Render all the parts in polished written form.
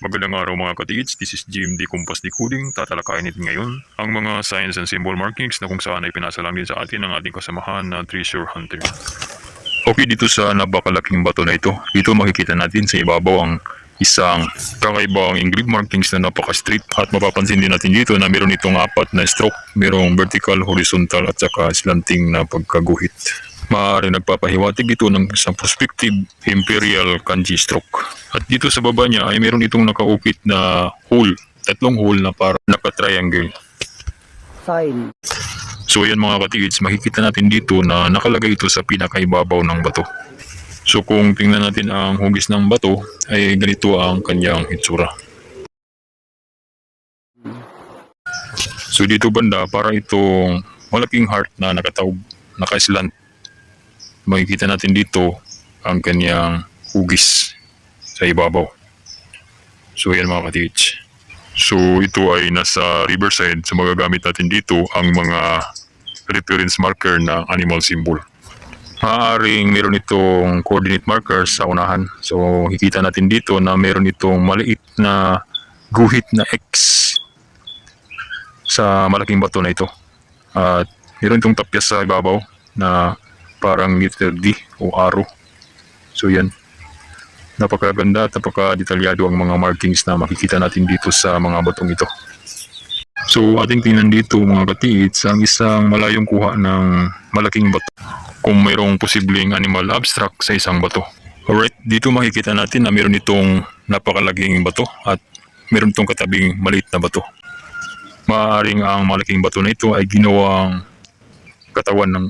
Magandang araw mga katiits, this is GMD Compass Decoding. Tatalakayin natin ngayon ang mga signs and symbol markings na kung saan ay pinasa lang din sa atin ng ating kasamahan na treasure hunter. Okay, dito sa napakalaking bato na ito, dito makikita natin sa ibabaw ang isang kakaibang engraved markings na napaka-straight, at mapapansin din natin dito na meron itong apat na stroke, merong vertical, horizontal at saka slanting na pagkaguhit. Maaari nagpapahiwatig ito ng isang prospective imperial kanji stroke. At dito sa baba niya ay meron itong nakaukit na hole, tatlong hole na parang naka-triangle. Sign. So yan mga katikids, makikita natin dito na nakalagay ito sa pinakaibabaw ng bato. So kung tingnan natin ang hugis ng bato, ay ganito ang kanyang itsura. So dito banda, para itong malaking heart na nakataob, naka-slant. Makikita natin dito ang kanyang hugis sa ibabaw. So yan mga katikids. So ito ay nasa riverside, so magagamit natin dito ang mga reference marker na animal symbol. Maaaring meron itong coordinate markers sa unahan. So makikita natin dito na meron itong maliit na guhit na X sa malaking bato na ito. At meron itong tapyas sa ibabaw na parang letter D o arrow. So yan. Napakaganda at napaka-detalyado ang mga markings na makikita natin dito sa mga batong ito. So ating tingnan dito mga katiits ang isang malayong kuha ng malaking bato kung mayroong posibleng animal abstract sa isang bato. Alright, dito makikita natin na meron itong napakalaging bato at meron itong katabing maliit na bato. Maaaring ang malaking bato na ito ay ginawang katawan ng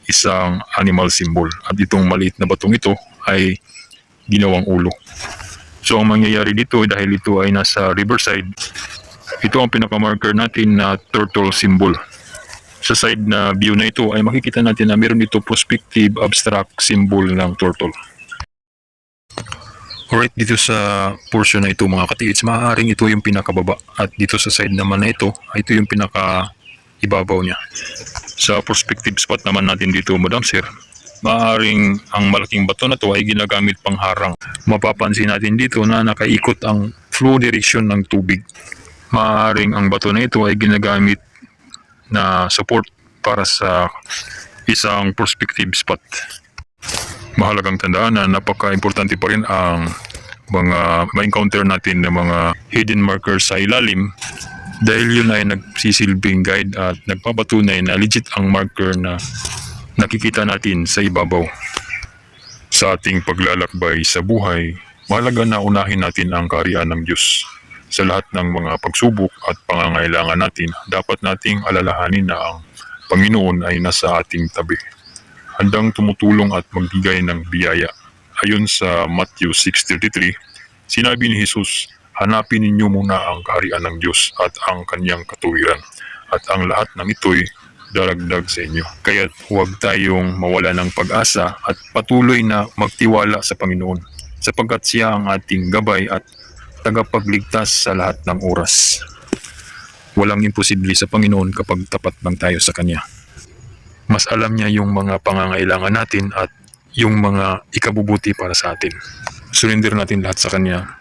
isang animal symbol at itong maliit na batong ito ay ginawang ulo. So ang mangyayari dito dahil ito ay nasa riverside, ito ang pinaka-marker natin na turtle symbol. Sa side na view na ito ay makikita natin na meron dito prospective abstract symbol ng turtle. Alright, dito sa portion na ito mga katiits, maaaring ito yung pinakababa at dito sa side naman na ito, ito yung pinaka-ibabaw niya. Sa perspective spot naman natin dito, Madam Sir, maaaring ang malaking bato na to ay ginagamit pang harang. Mapapansin natin dito na nakaikot ang flow direction ng tubig. Maaaring ang bato na ito ay ginagamit na support para sa isang perspective spot. Mahalagang tandaan na napaka-importante pa rin ang mga ma-encounter natin ng mga hidden markers sa ilalim dahil yun ay nagsisilbing guide at nagpapatunay na legit ang marker na nakikita natin sa ibabaw. Sa ating paglalakbay sa buhay, mahalaga na unahin natin ang kaharian ng Diyos. Sa lahat ng mga pagsubok at pangangailangan natin, dapat nating alalahanin na ang Panginoon ay nasa ating tabi, handang tumutulong at magbigay ng biyaya. Ayon sa Matthew 6:33, sinabi ni Jesus, hanapin ninyo muna ang kaharian ng Diyos at ang kanyang katuwiran, at ang lahat ng ito'y daragdag sa inyo. Kaya't huwag tayong mawala ng pag-asa at patuloy na magtiwala sa Panginoon, sapagkat siya ang ating gabay at tagapagligtas sa lahat ng oras. Walang imposible sa Panginoon kapag tapat lang tayo sa Kanya. Mas alam niya yung mga pangangailangan natin at yung mga ikabubuti para sa atin. Surrender natin lahat sa Kanya.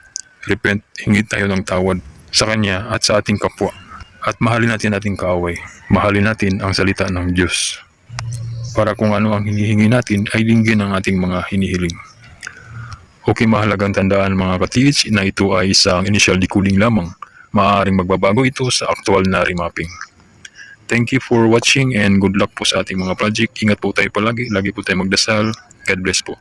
Repent, hingi tayo ng tawad sa Kanya at sa ating kapwa. At mahalin natin ating kaaway. Mahalin natin ang salita ng Diyos. Para kung ano ang hinihingi natin ay dinggin ang ating mga hinihiling. Okay, mahalagang tandaan mga katiits na ito ay isang initial decoding lamang. Maaaring magbabago ito sa actual na remapping. Thank you for watching and good luck po sa ating mga project. Ingat po tayo palagi. Lagi po tayo magdasal. God bless po.